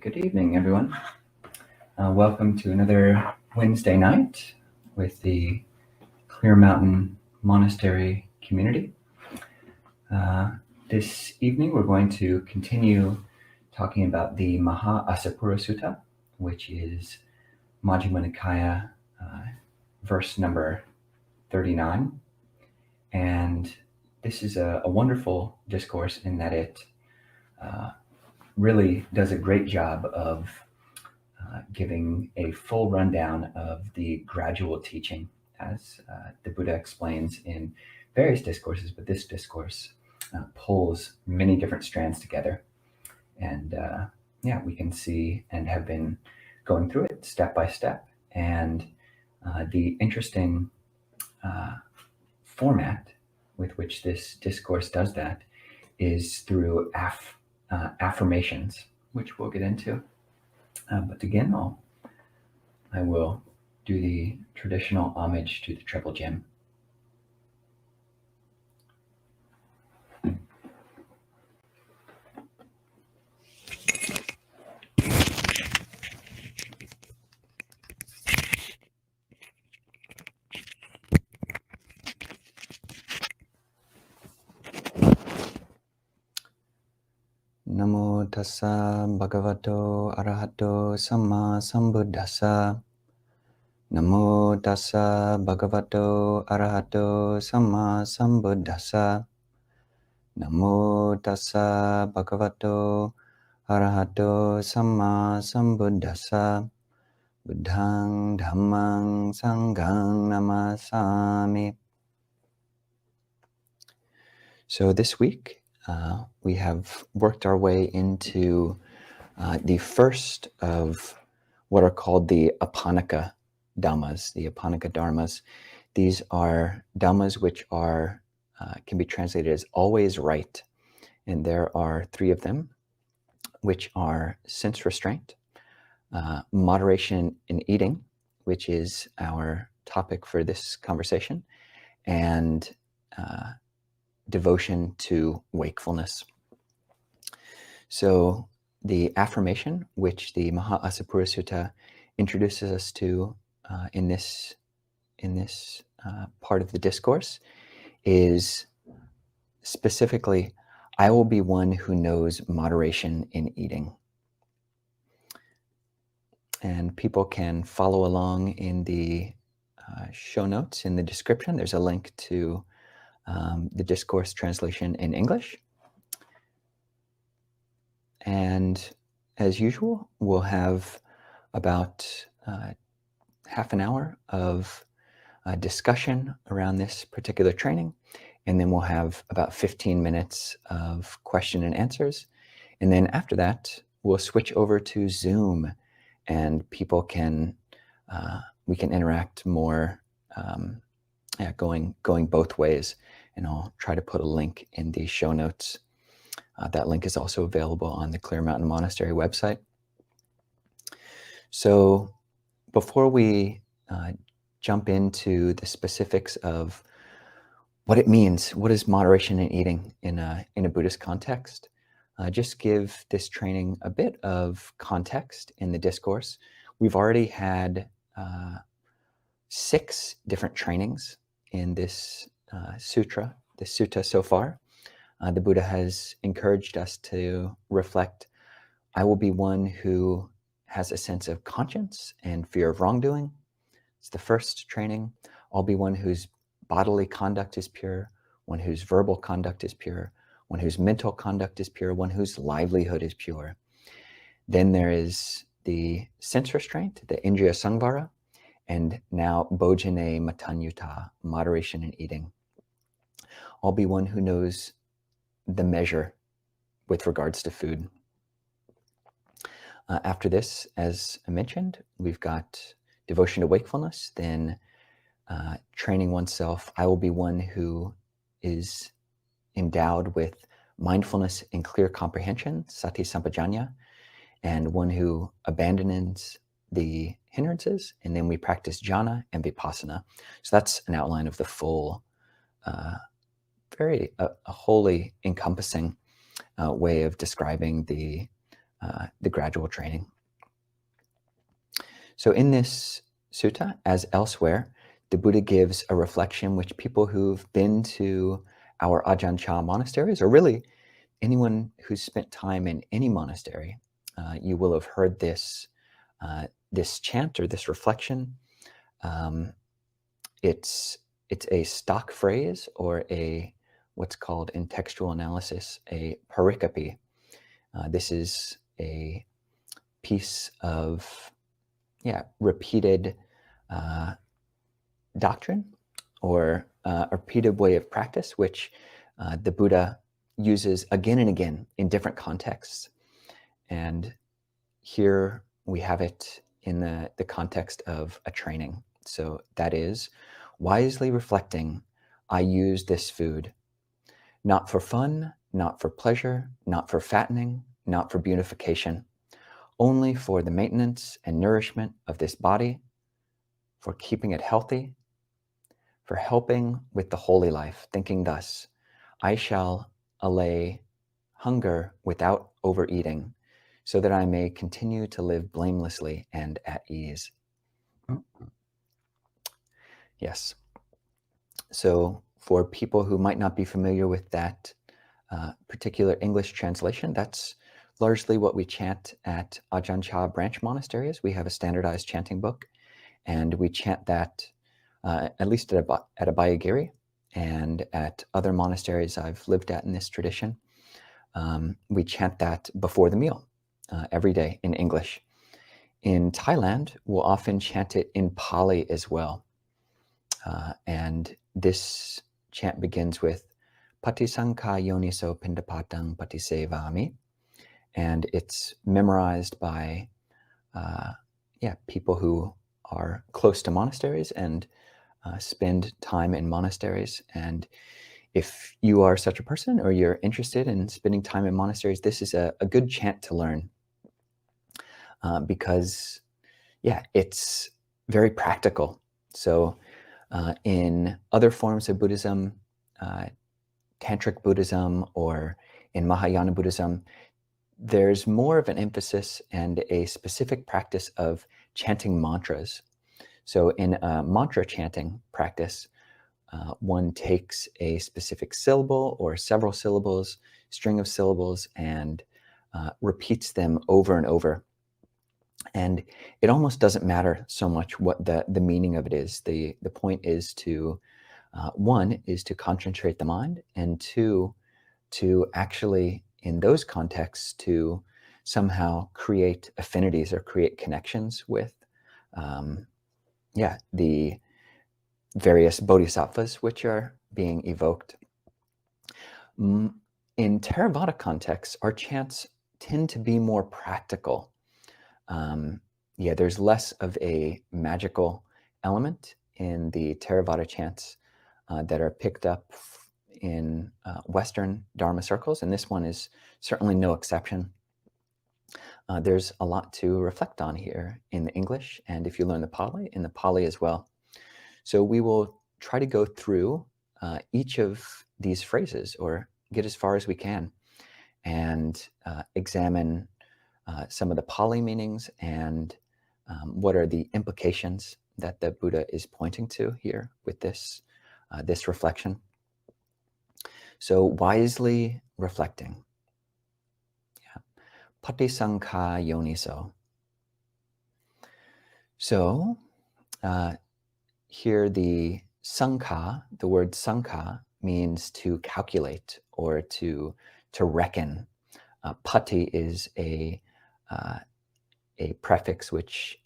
Good evening, everyone. Welcome to another Wednesday night with the Clear Mountain Monastery community. This evening, we're going to continue talking about the Maha-Asapura Sutta, which is Majjhima Nikaya, verse number 39. And this is a wonderful discourse in that it really does a great job of giving a full rundown of the gradual teaching, as the Buddha explains in various discourses, but this discourse pulls many different strands together. And we can see and have been going through it step by step. And the interesting format with which this discourse does that is through affirmations, which we'll get into. But again, I will do the traditional homage to the Triple Gem. Namo tassa bhagavato arahato samma sambuddhassa. Namo tassa bhagavato arahato samma sambuddhassa. Namo tassa bhagavato arahato samma sambuddhassa. Buddhang dhammang sanghang namasami. So this week, we have worked our way into the first of what are called the Apanaka Dhammas, the Apanaka Dharmas. These are Dhammas which are can be translated as always right. And there are three of them, which are sense restraint, moderation in eating, which is our topic for this conversation, and devotion to wakefulness. So the affirmation, which the Maha-Asapura Sutta introduces us to in this part of the discourse, is specifically, I will be one who knows moderation in eating. And people can follow along in the show notes in the description. There's a link to the discourse translation in English. And as usual, we'll have about half an hour of discussion around this particular training. And then we'll have about 15 minutes of question and answers. And then after that, we'll switch over to Zoom, and people can, we can interact more, going both ways. And I'll try to put a link in the show notes. That link is also available on the Clear Mountain Monastery website. So before we jump into the specifics of what it means, what is moderation in eating in a Buddhist context, just give this training a bit of context in the discourse. We've already had 6 different trainings in this sutta so far. The Buddha has encouraged us to reflect, I will be one who has a sense of conscience and fear of wrongdoing. It's the first training. I'll be one whose bodily conduct is pure, one whose verbal conduct is pure, one whose mental conduct is pure, one whose livelihood is pure. Then there is the sense restraint, the indriya samvara, and now bhojane matanyuta, moderation in eating. I'll be one who knows the measure with regards to food. After this, as I mentioned, we've got devotion to wakefulness, then training oneself. I will be one who is endowed with mindfulness and clear comprehension, sati sampajanya, and one who abandons the hindrances, and then we practice jhana and vipassana. So that's an outline of the full, very wholly encompassing way of describing the the gradual training. So in this sutta, as elsewhere, the Buddha gives a reflection which people who've been to our Ajahn Chah monasteries, or really anyone who's spent time in any monastery, you will have heard this this chant or this reflection. It's a stock phrase, or a what's called in textual analysis a pericope. This is a piece of repeated doctrine, or a repeated way of practice, which the Buddha uses again and again in different contexts. And here we have it in the context of a training. So that is, wisely reflecting, I use this food, not for fun, not for pleasure, not for fattening, not for beautification, only for the maintenance and nourishment of this body, for keeping it healthy, for helping with the holy life, thinking thus, I shall allay hunger without overeating, so that I may continue to live blamelessly and at ease. Yes. So for people who might not be familiar with that particular English translation, that's largely what we chant at Ajahn Chah branch monasteries. We have a standardized chanting book, and we chant that at least at Abhayagiri and at other monasteries I've lived at in this tradition. We chant that before the meal every day in English. In Thailand, we'll often chant it in Pali as well. And this chant begins with Patisankha yoniso pindapatang patisevami. And it's memorized by people who are close to monasteries and spend time in monasteries. And if you are such a person, or you're interested in spending time in monasteries, this is a good chant to learn, because it's very practical. So in other forms of Buddhism, Tantric Buddhism, or in Mahayana Buddhism, there's more of an emphasis and a specific practice of chanting mantras. So in a mantra chanting practice, one takes a specific syllable or several syllables, string of syllables, and repeats them over and over. And it almost doesn't matter so much what the meaning of it is. The point is to, one, is to concentrate the mind, and two, to actually, in those contexts, to somehow create affinities or create connections with the various bodhisattvas which are being evoked. In theravada contexts, our chants tend to be more practical. There's less of a magical element in the theravada chants that are picked up in Western Dharma circles, and this one is certainly no exception. There's a lot to reflect on here in the English, and if you learn the Pali, in the Pali as well. So we will try to go through each of these phrases, or get as far as we can, and examine some of the Pali meanings and what are the implications that the Buddha is pointing to here with this reflection. So wisely reflecting. Patisankha yoniso. So here the sankha, the word sankha, means to calculate or to reckon. Pati is a prefix which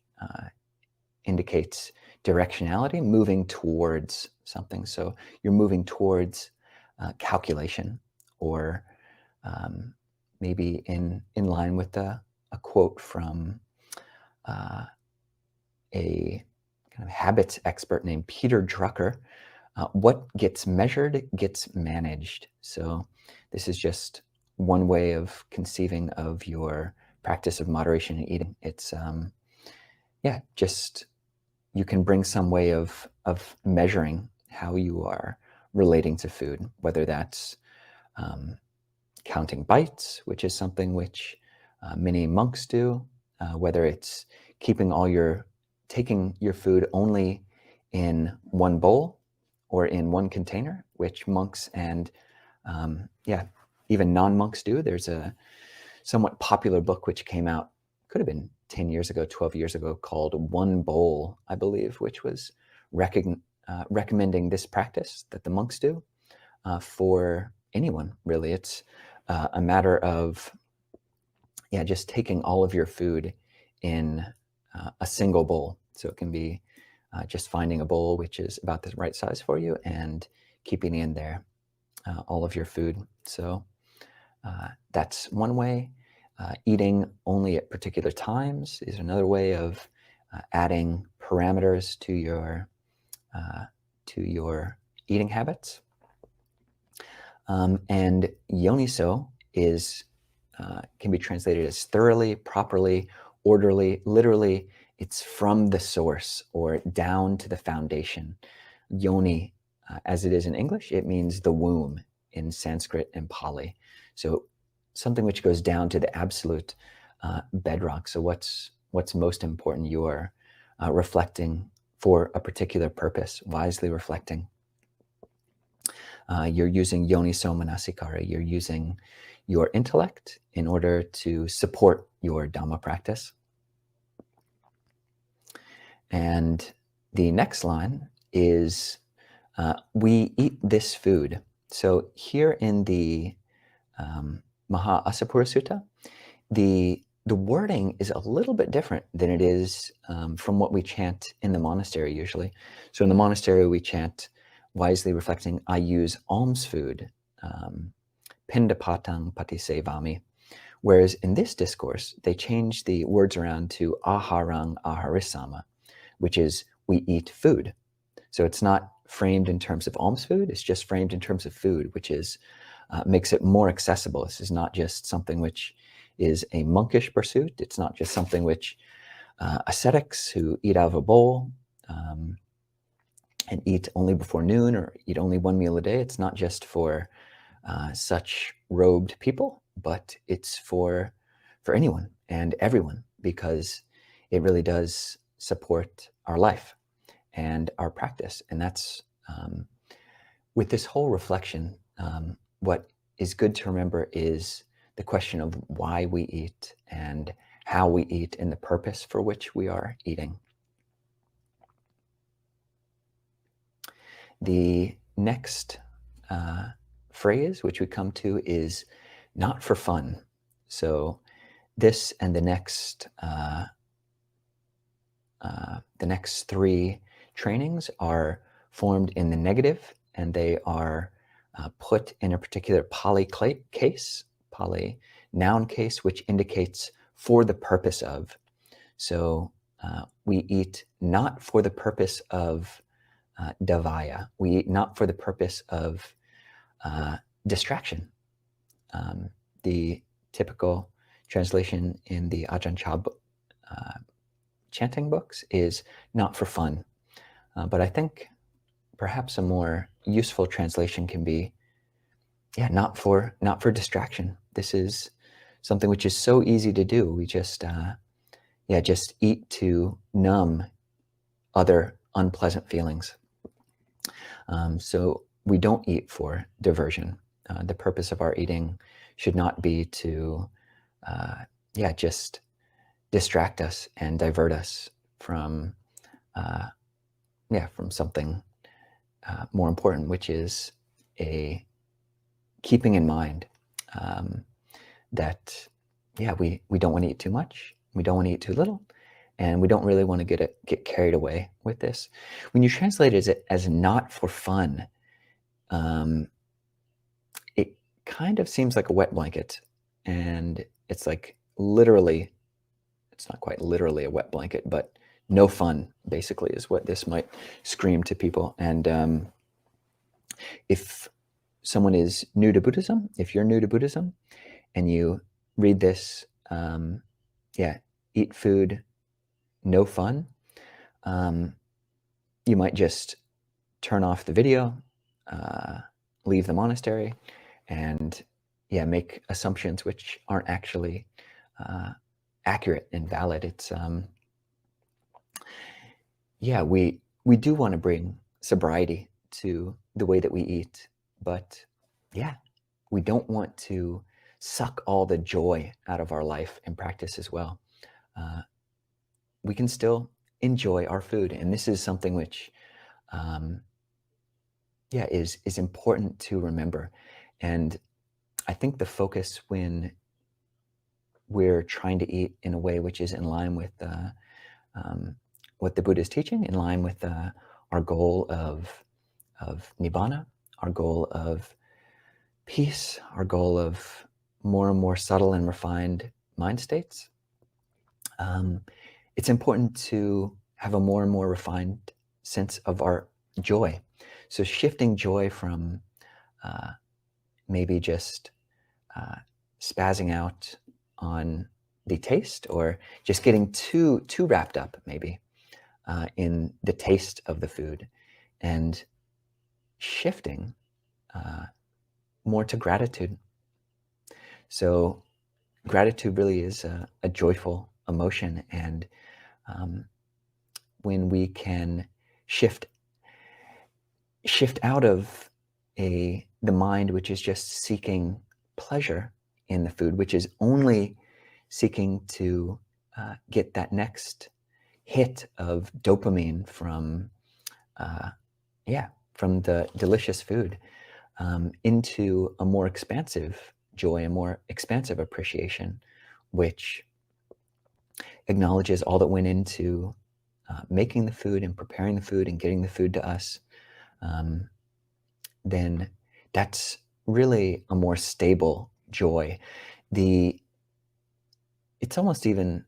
indicates directionality, moving towards something. So you're moving towards calculation, or maybe in line with a quote from a kind of habits expert named Peter Drucker. What gets measured gets managed. So this is just one way of conceiving of your practice of moderation in eating. It's just you can bring some way of measuring how you are relating to food, whether that's counting bites, which is something which many monks do, whether it's taking your food only in one bowl or in one container, which monks and even non-monks do. There's a somewhat popular book which came out, could have been 10 years ago, 12 years ago, called One Bowl, I believe, which was recommending this practice that the monks do for anyone, really. It's a matter of just taking all of your food in a single bowl. So it can be just finding a bowl which is about the right size for you and keeping in there all of your food. So that's one way. Eating only at particular times is another way of adding parameters to your eating habits. And yoniso can be translated as thoroughly, properly, orderly. Literally, it's from the source or down to the foundation. Yoni, as it is in English, it means the womb in Sanskrit and Pali. So something which goes down to the absolute bedrock. So what's most important? You're reflecting for a particular purpose, wisely reflecting. You're using yoniso manasikara. You're using your intellect in order to support your Dhamma practice. And the next line is, we eat this food. So here in the Maha Asapura Sutta, the wording is a little bit different than it is from what we chant in the monastery usually. So in the monastery we chant, wisely reflecting, I use alms food, pindapatang patisevami. Whereas in this discourse, they change the words around to aharang aharisama, which is we eat food. So it's not framed in terms of alms food, it's just framed in terms of food, which is makes it more accessible. This is not just something which is a monkish pursuit. It's not just something which ascetics who eat out of a bowl and eat only before noon or eat only one meal a day. It's not just for such robed people, but it's for anyone and everyone, because it really does support our life and our practice. And that's with this whole reflection, what is good to remember is the question of why we eat and how we eat and the purpose for which we are eating. The next phrase which we come to is not for fun. So this and the next three trainings are formed in the negative, and they are put in a particular Pali case, Pali noun case, which indicates for the purpose of. So we eat not for the purpose of davāya. We eat not for the purpose of distraction. The typical translation in the Ajahn Kovilo chanting books is not for fun. But I think perhaps a more useful translation can be, not for distraction. This is something which is so easy to do. We just eat to numb other unpleasant feelings. So we don't eat for diversion. The purpose of our eating should not be to, just distract us and divert us from something more important, which is a keeping in mind that we don't want to eat too much, we don't want to eat too little, and we don't really want to get carried away with this. When you translate it as not for fun, it kind of seems like a wet blanket, and it's like literally, it's not quite literally a wet blanket, but no fun basically is what this might scream to people. And if someone is new to Buddhism, if you're new to Buddhism and you read this, eat food, no fun, you might just turn off the video, leave the monastery, and make assumptions which aren't actually accurate and valid. It's yeah, we do want to bring sobriety to the way that we eat, but yeah, we don't want to suck all the joy out of our life and practice as well. We can still enjoy our food, and this is something which yeah, is important to remember. And I think the focus when we're trying to eat in a way which is in line with what the Buddha is teaching, in line with our goal of nibbana, our goal of peace, our goal of more and more subtle and refined mind states, it's important to have a more and more refined sense of our joy. So shifting joy from maybe just spazzing out on the taste, or just getting too wrapped up maybe in the taste of the food, and shifting more to gratitude. So gratitude really is a joyful emotion, and when we can shift out of the mind which is just seeking pleasure in the food, which is only seeking to get that next hit of dopamine from from the delicious food, into a more expansive joy, a more expansive appreciation, which acknowledges all that went into making the food and preparing the food and getting the food to us, then that's really a more stable joy. It's almost even,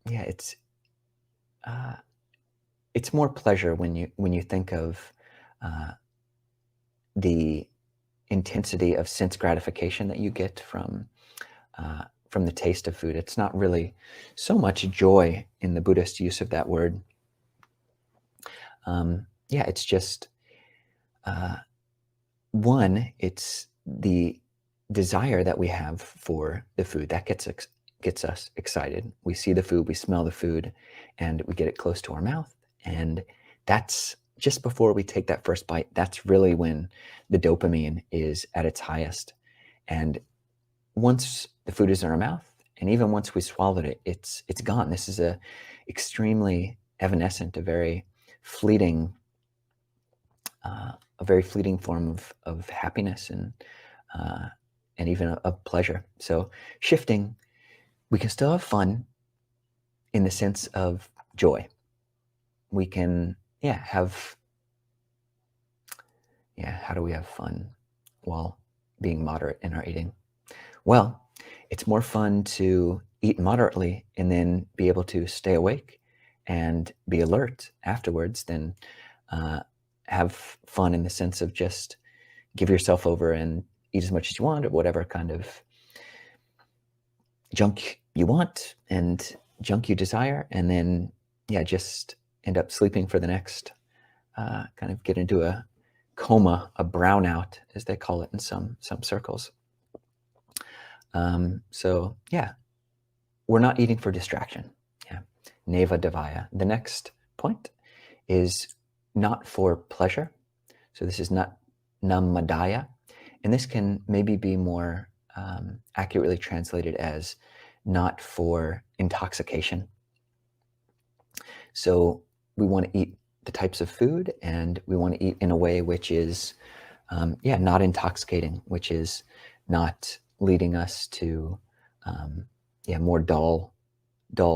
yeah, it's more pleasure when you think of the intensity of sense gratification that you get from the taste of food. It's not really so much joy in the Buddhist use of that word. Yeah, it's just one, it's the desire that we have for the food that gets us excited. We see the food, we smell the food, and we get it close to our mouth. And that's just before we take that first bite. That's really when the dopamine is at its highest. And once the food is in our mouth, and even once we swallowed it, it's gone. This is a extremely evanescent, a very fleeting form of happiness and even of pleasure. So shifting, we can still have fun in the sense of joy. We can, how do we have fun while being moderate in our eating? Well, it's more fun to eat moderately and then be able to stay awake and be alert afterwards than have fun in the sense of just give yourself over and eat as much as you want, or whatever kind of junk you want and junk you desire, and then just end up sleeping for the next, kind of get into a coma, a brownout, as they call it in some circles. So we're not eating for distraction. Neva davāya. The next point is not for pleasure. So this is not nammadaya, and this can maybe be more accurately translated as not for intoxication. So we want to eat the types of food, and we want to eat in a way which is not intoxicating, which is not leading us to more dull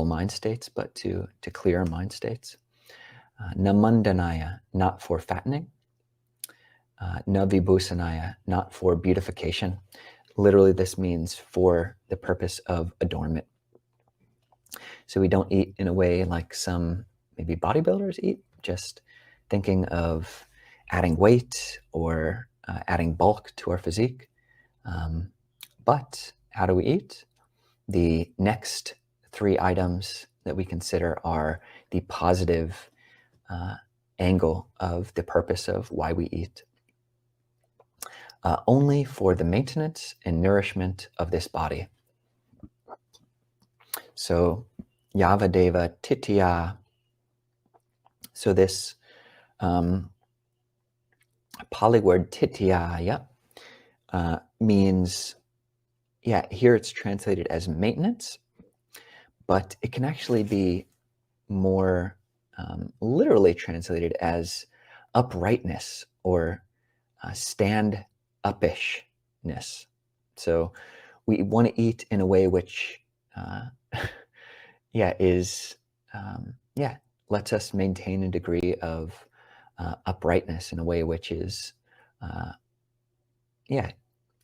mind states, but to clearer mind states. Namandanaya, not for fattening. Navibhusanaya, not for beautification. Literally, this means for the purpose of adornment. So we don't eat in a way like some maybe bodybuilders eat, just thinking of adding weight or adding bulk to our physique. But how do we eat? The next three items that we consider are the positive angle of the purpose of why we eat. Only for the maintenance and nourishment of this body. So Yavadeva Titya. So this Pali word Tityaya means, here it's translated as maintenance, but it can actually be more literally translated as uprightness or stand upishness. So we want to eat in a way which is lets us maintain a degree of uprightness in a way which is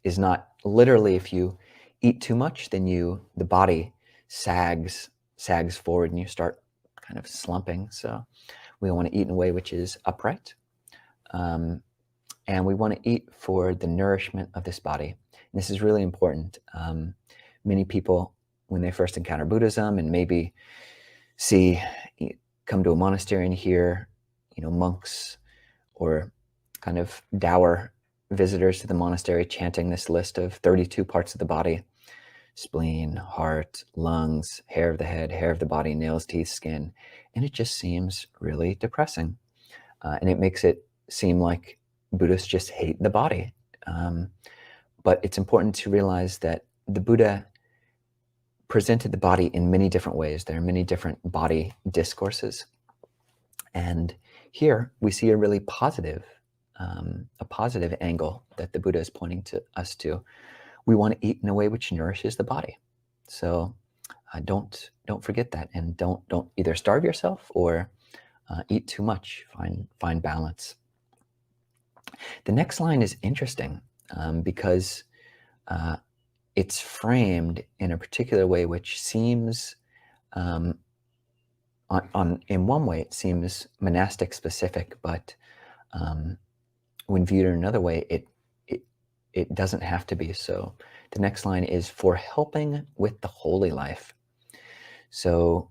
is not literally, if you eat too much, then the body sags forward and you start kind of slumping. So we want to eat in a way which is upright. And we want to eat for the nourishment of this body. And this is really important. Many people, when they first encounter Buddhism and maybe come to a monastery and hear, monks or kind of dour visitors to the monastery chanting this list of 32 parts of the body: spleen, heart, lungs, hair of the head, hair of the body, nails, teeth, skin. And it just seems really depressing. And it makes it seem like Buddhists just hate the body. But it's important to realize that the Buddha presented the body in many different ways. There are many different body discourses. And here we see a really positive angle that the Buddha is pointing to us to. We want to eat in a way which nourishes the body. So don't forget that, and don't either starve yourself or eat too much. Find balance. The next line is interesting because it's framed in a particular way which seems, in one way, it seems monastic specific, but when viewed in another way, it doesn't have to be. So the next line is for helping with the holy life. So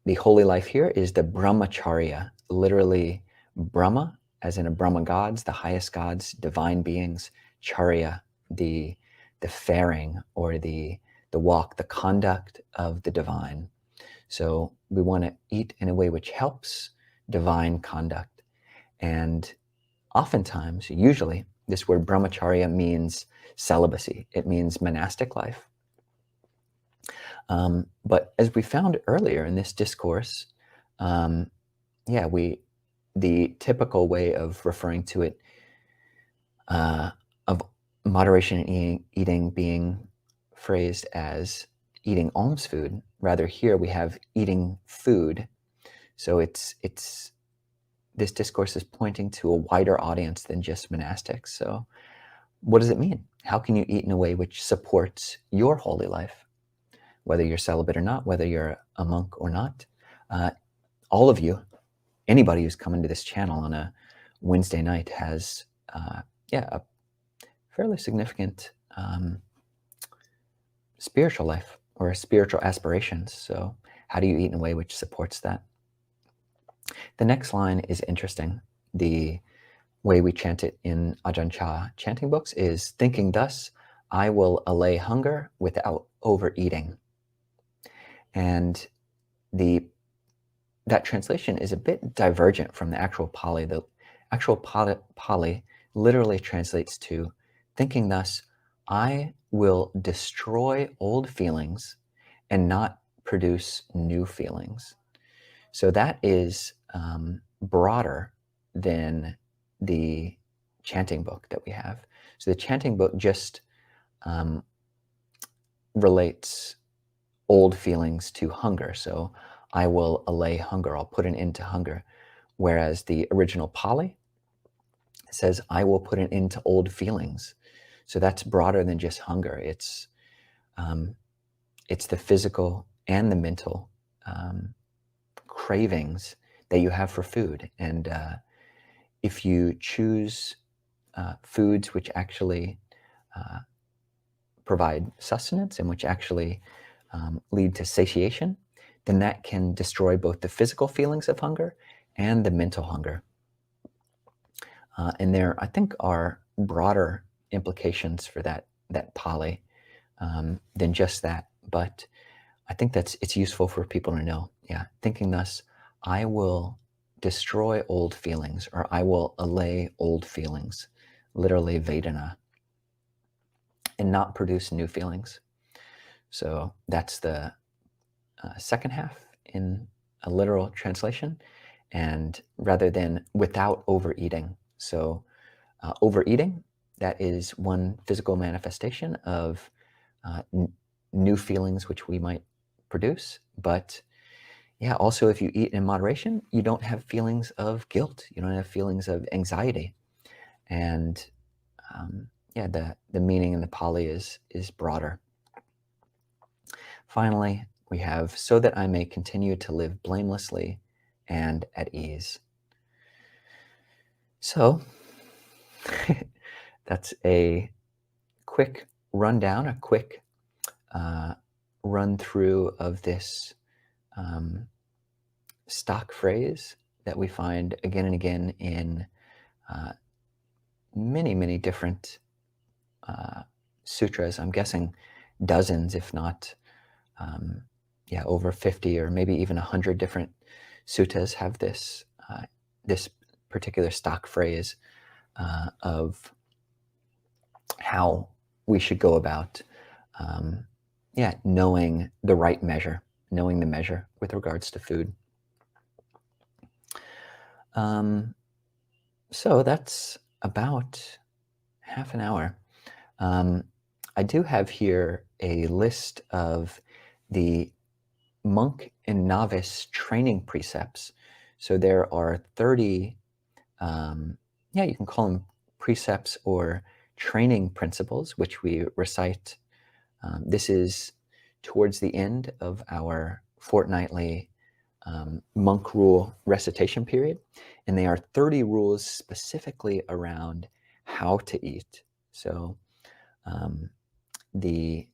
the holy life here is the brahmacharya, literally Brahma, as in a Brahma gods, the highest gods, divine beings, charya, the faring or the walk, the conduct of the divine. So we want to eat in a way which helps divine conduct. And oftentimes, usually, this word brahmacharya means celibacy. It means monastic life. But as we found earlier in this discourse, the typical way of referring to it, of moderation in eating being phrased as eating alms food. Rather, here we have eating food. So this discourse is pointing to a wider audience than just monastics. So what does it mean? How can you eat in a way which supports your holy life? Whether you're celibate or not, whether you're a monk or not, all of you, anybody who's coming to this channel on a Wednesday night has, a fairly significant spiritual life or spiritual aspirations. So how do you eat in a way which supports that? The next line is interesting. The way we chant it in Ajahn Chah chanting books is, thinking thus, I will allay hunger without overeating. And that translation is a bit divergent from the actual Pali. The actual Pali literally translates to, thinking thus, I will destroy old feelings and not produce new feelings. So that is broader than the chanting book that we have. So the chanting book just relates old feelings to hunger. So I will allay hunger, I'll put an end to hunger. Whereas the original Pali says, I will put an end to old feelings. So that's broader than just hunger. It's the physical and the mental cravings that you have for food. And if you choose foods which actually provide sustenance and which actually lead to satiation, then that can destroy both the physical feelings of hunger and the mental hunger. And there, I think, are broader implications for that Pali than just that. But I think it's useful for people to know. Yeah, thinking thus, I will destroy old feelings, or I will allay old feelings, literally Vedana, and not produce new feelings. So that's the second half in a literal translation, and rather than without overeating. So overeating, that is one physical manifestation of new feelings which we might produce. But yeah, also if you eat in moderation, you don't have feelings of guilt, you don't have feelings of anxiety. And yeah, the meaning in the Pali is broader. Finally, we have, so that I may continue to live blamelessly and at ease. So that's a quick rundown, a quick run through of this stock phrase that we find again and again in many, many different sutras. I'm guessing dozens, if not, yeah, over 50 or maybe even 100 different suttas have this this particular stock phrase of how we should go about, yeah, knowing the right measure, knowing the measure with regards to food. So that's about half an hour. I do have here a list of the monk and novice training precepts. So there are 30, yeah, you can call them precepts or training principles, which we recite. This is towards the end of our fortnightly monk rule recitation period. And they are 30 rules specifically around how to eat. So the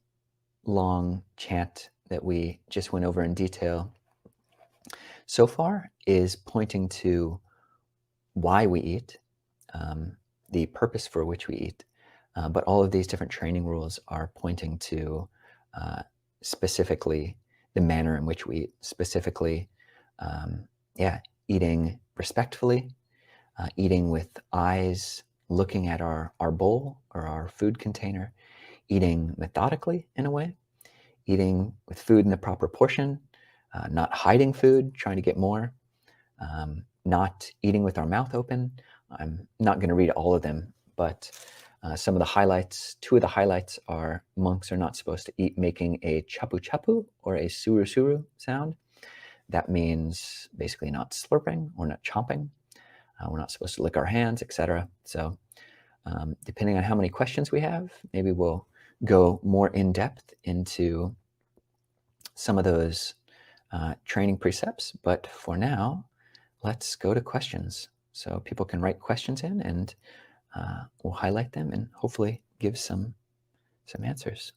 long chant that we just went over in detail so far is pointing to why we eat, the purpose for which we eat. But all of these different training rules are pointing to specifically the manner in which we eat, specifically, yeah, eating respectfully, eating with eyes looking at our bowl or our food container, eating methodically in a way, eating with food in the proper portion, not hiding food, trying to get more, not eating with our mouth open. I'm not going to read all of them, but some of the highlights, two of the highlights are monks are not supposed to eat making a chapu chapu or a suru suru sound. That means basically not slurping or not chomping. We're not supposed to lick our hands, etc. So depending on how many questions we have, maybe we'll go more in depth into some of those training precepts. But for now, let's go to questions. So people can write questions in, and we'll highlight them and hopefully give some answers.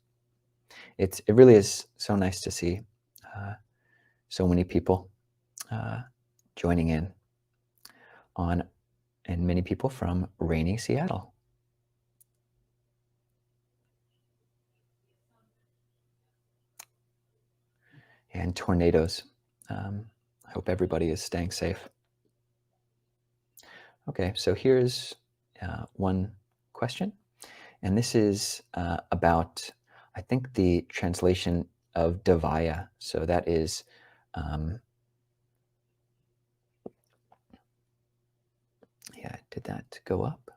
It really is so nice to see so many people joining in on, and many people from rainy Seattle. And tornadoes. I hope everybody is staying safe. Okay, so here's one question. And this is about, I think, the translation of davāya. So that is, yeah, did that go up?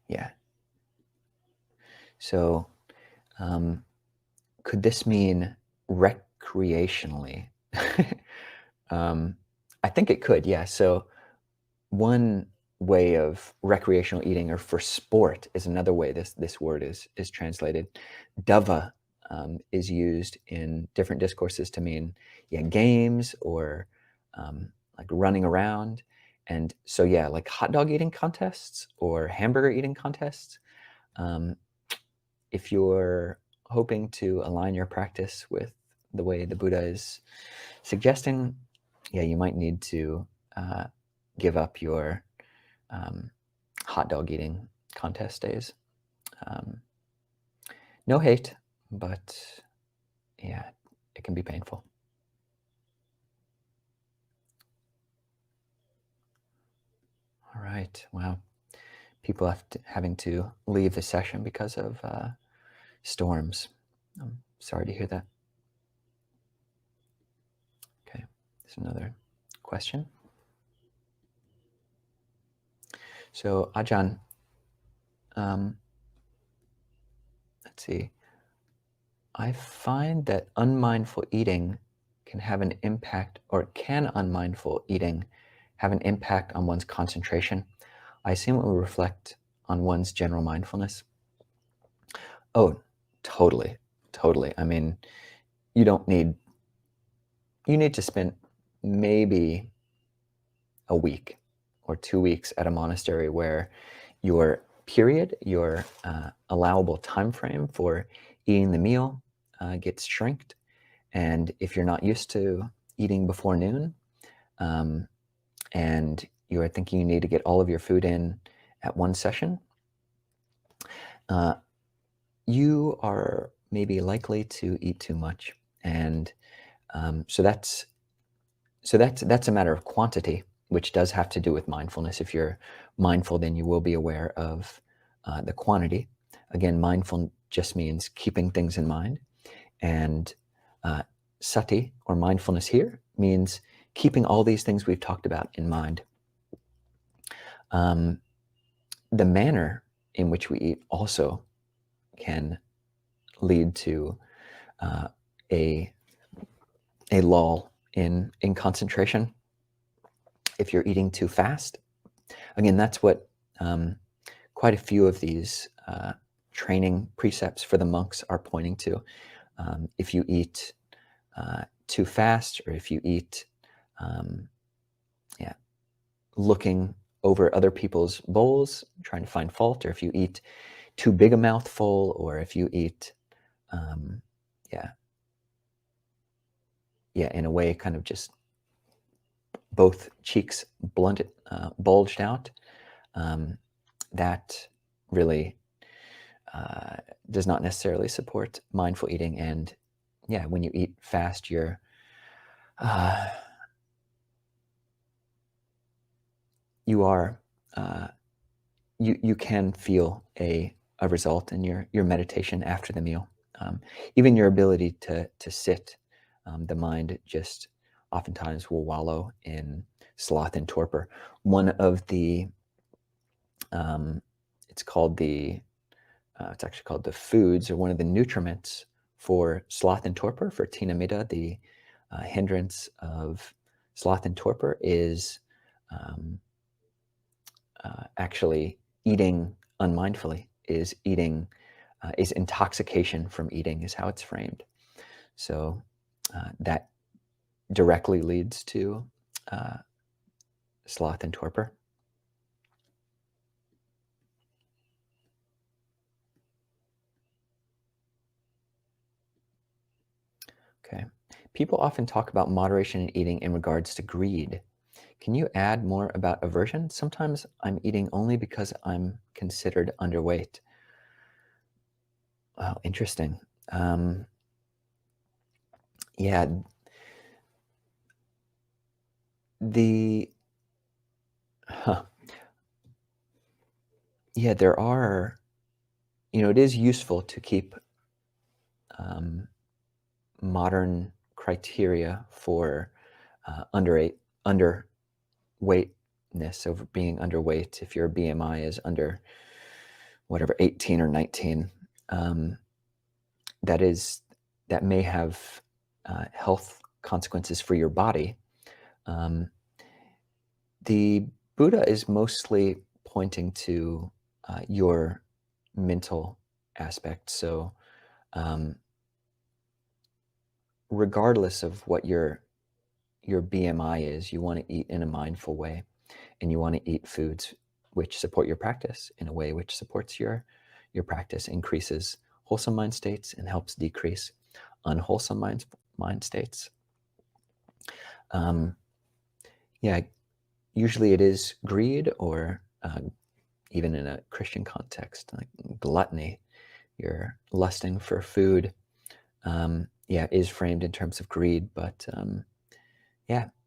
Yeah. So could this mean recreationally? I think it could, yeah. So one way of recreational eating, or for sport, is another way this word is translated. Dava is used in different discourses to mean, yeah, games or like running around. And so, yeah, like hot dog eating contests or hamburger eating contests. If you're hoping to align your practice with the way the Buddha is suggesting, yeah, you might need to give up your hot dog eating contest days. No hate, but yeah, it can be painful. All right. Wow. People having to leave the session because of storms. I'm sorry to hear that. Okay. There's another question. So, Ajahn, let's see. I find that unmindful eating can have an impact, or can unmindful eating have an impact on one's concentration? I assume it will reflect on one's general mindfulness. Oh, totally, totally. I mean, you need to spend maybe a week or 2 weeks at a monastery where your allowable time frame for eating the meal gets shrinked. And if you're not used to eating before noon, and you're thinking you need to get all of your food in at one session, you are maybe likely to eat too much. And so that's a matter of quantity, which does have to do with mindfulness. If you're mindful, then you will be aware of the quantity. Again, mindful just means keeping things in mind. And sati, or mindfulness here, means keeping all these things we've talked about in mind. The manner in which we eat also can lead to a lull in concentration. If you're eating too fast, again, that's what quite a few of these training precepts for the monks are pointing to. If you eat too fast, or if you eat looking over other people's bowls, trying to find fault, or if you eat too big a mouthful, or if you eat in a way kind of just both cheeks bulged out, that really does not necessarily support mindful eating. And when you eat fast, you're you can feel a result in your meditation after the meal. Even your ability to sit, the mind just oftentimes will wallow in sloth and torpor. One of the it's actually called the foods, or one of the nutriments for sloth and torpor, for tinamida, the hindrance of sloth and torpor, is actually eating unmindfully, is intoxication from eating, is how it's framed. So that directly leads to sloth and torpor. Okay. People often talk about moderation in eating in regards to greed. Can you add more about aversion? Sometimes I'm eating only because I'm considered underweight. Wow, interesting. Yeah, there are, it is useful to keep modern criteria for underweightness, of being underweight. If your BMI is under whatever 18 or 19, that may have health consequences for your body. The Buddha is mostly pointing to your mental aspect. So regardless of what your BMI is, you want to eat in a mindful way, and you want to eat foods which support your practice in a way which supports your practice, increases wholesome mind states, and helps decrease unwholesome mind states. Usually it is greed, or even in a Christian context, like gluttony, your lusting for food, is framed in terms of greed. But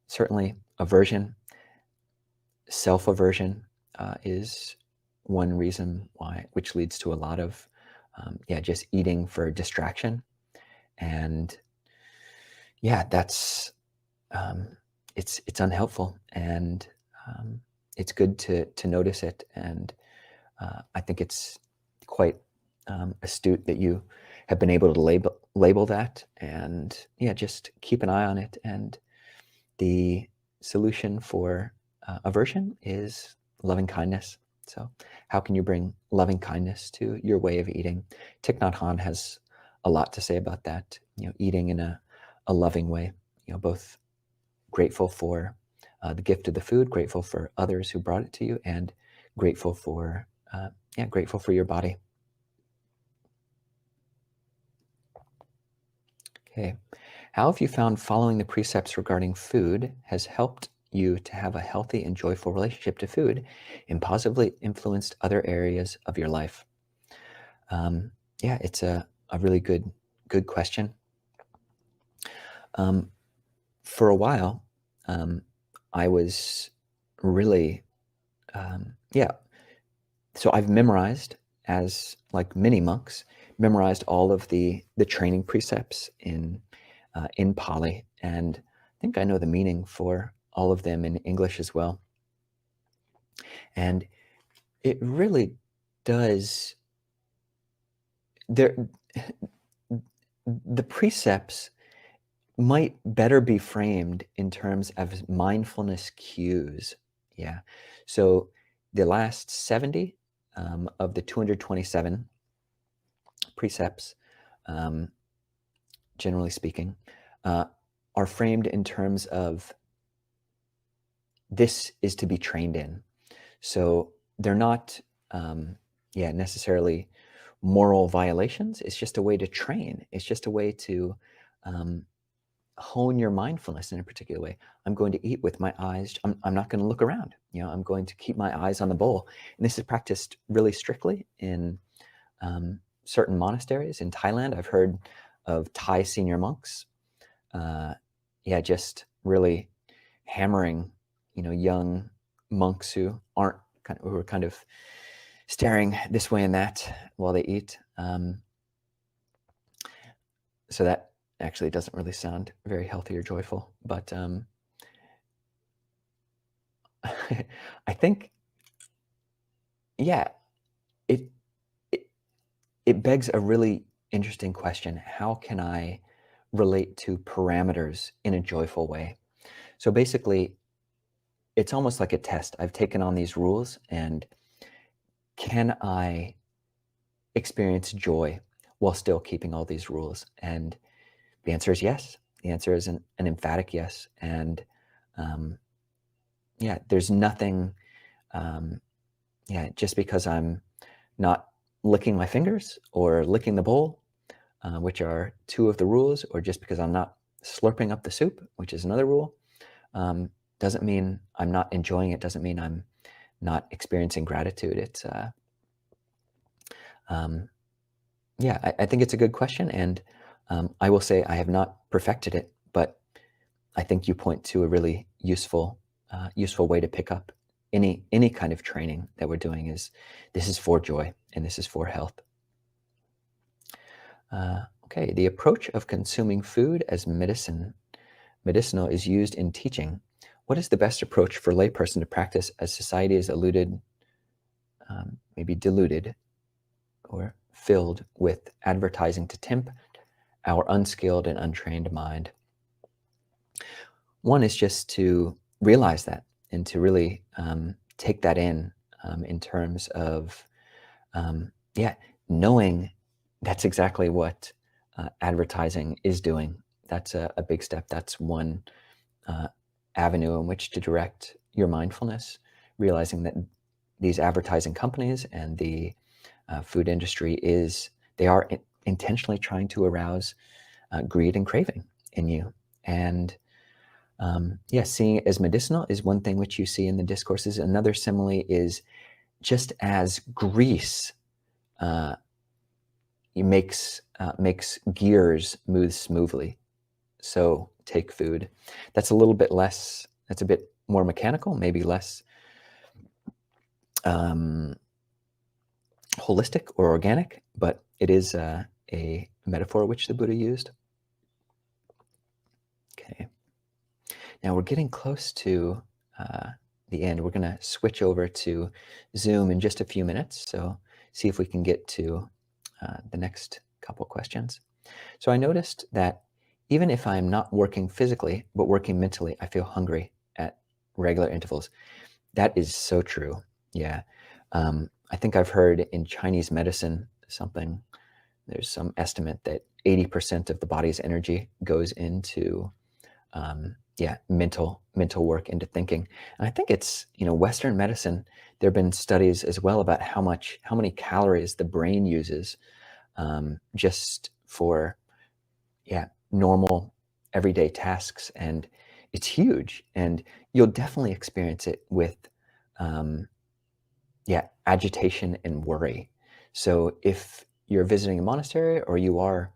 certainly aversion, self-aversion is one reason why, which leads to a lot of just eating for distraction. And that's it's unhelpful, and it's good to notice it. And I think it's quite astute that you have been able to label that, and just keep an eye on it. And the solution for aversion is loving kindness. So how can you bring loving kindness to your way of eating? Thich Nhat Hanh has a lot to say about that. Eating in a loving way. Both grateful for the gift of the food, grateful for others who brought it to you, and grateful for your body. Okay, how have you found following the precepts regarding food has helped you to have a healthy and joyful relationship to food and positively influenced other areas of your life? It's a really good question. For a while, I was really, so I've memorized, as like many monks, memorized all of the training precepts in Pali, and I think I know the meaning for all of them in English as well. And it really does, the precepts might better be framed in terms of mindfulness cues. So the last 70 of the 227 precepts, generally speaking, are framed in terms of this is to be trained in. So they're not necessarily moral violations. It's just a way to train. It's just a way to hone your mindfulness in a particular way. I'm going to eat with my eyes. I'm not going to look around. I'm going to keep my eyes on the bowl. And this is practiced really strictly in certain monasteries in Thailand. I've heard of Thai senior monks, just really hammering, young monks who are kind of staring this way and that while they eat. So that actually doesn't really sound very healthy or joyful, but I think, it begs a really interesting question. How can I relate to parameters in a joyful way? So basically, it's almost like a test. I've taken on these rules, and can I experience joy while still keeping all these rules? And the answer is yes. The answer is an emphatic yes. And there's nothing, just because I'm not licking my fingers or licking the bowl, which are two of the rules, or just because I'm not slurping up the soup, which is another rule, doesn't mean I'm not enjoying it, doesn't mean I'm not experiencing gratitude. It's, I think it's a good question, and I will say I have not perfected it, but I think you point to a really useful way to pick up any kind of training that we're doing. Is this is for joy and this is for health. Okay, the approach of consuming food as medicinal is used in teaching. What is the best approach for layperson to practice as society is maybe deluded or filled with advertising to tempt our unskilled and untrained mind? One is just to realize that, and to really take that in terms of knowing that's exactly what advertising is doing. That's a big step. That's one avenue in which to direct your mindfulness, realizing that these advertising companies and the food industry they are intentionally trying to arouse greed and craving in you. And seeing it as medicinal is one thing which you see in the discourses. Another simile is, just as grease makes gears move smoothly. So take food. That's a little bit less, that's a bit more mechanical, maybe less holistic or organic, but it is a metaphor which the Buddha used. Okay. Now we're getting close to the end. We're going to switch over to Zoom in just a few minutes. So see if we can get to the next couple questions. So I noticed that even if I'm not working physically, but working mentally, I feel hungry at regular intervals. That is so true. Yeah. I think I've heard in Chinese medicine there's some estimate that 80% of the body's energy goes into mental work, into thinking. And I think it's, Western medicine, there have been studies as well about how many calories the brain uses just for normal everyday tasks. And it's huge. And you'll definitely experience it with agitation and worry. So if you're visiting a monastery, or you are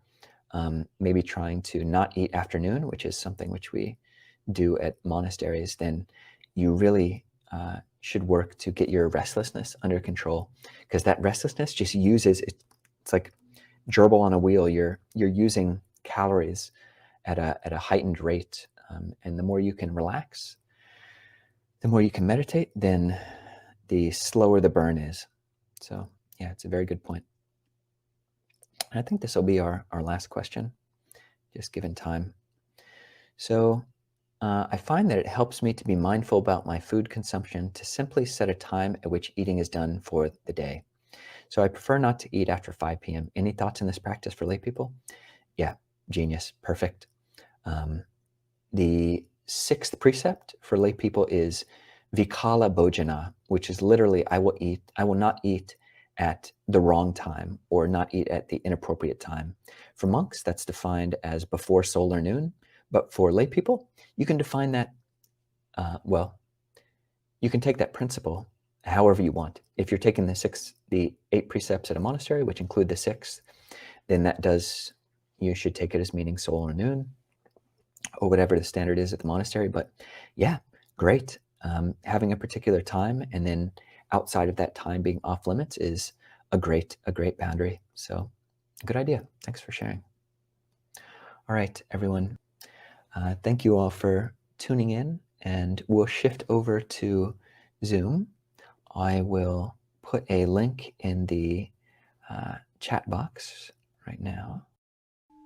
maybe trying to not eat after noon, which is something which we do at monasteries, then you really should work to get your restlessness under control, because that restlessness just it's like gerbil on a wheel. You're using calories at a heightened rate, and the more you can relax, the more you can meditate, then the slower the burn is. So yeah, it's a very good point. And I think this will be our last question, just given time. So I find that it helps me to be mindful about my food consumption, to simply set a time at which eating is done for the day. So I prefer not to eat after 5 p.m. Any thoughts on this practice for lay people? Yeah, genius, perfect. The 6th precept for lay people is vikala bhojana, which is literally, I will not eat at the wrong time, or not eat at the inappropriate time. For monks, that's defined as before solar noon. But for lay people, you can define that, you can take that principle however you want. If you're taking the 8 precepts at a monastery, which include the 6th, then you should take it as meaning solar noon, or whatever the standard is at the monastery. But yeah, great. Having a particular time, and then outside of that time being off limits, is a great boundary. So good idea. Thanks for sharing. All right, everyone. Thank you all for tuning in, and we'll shift over to Zoom. I will put a link in the chat box right now.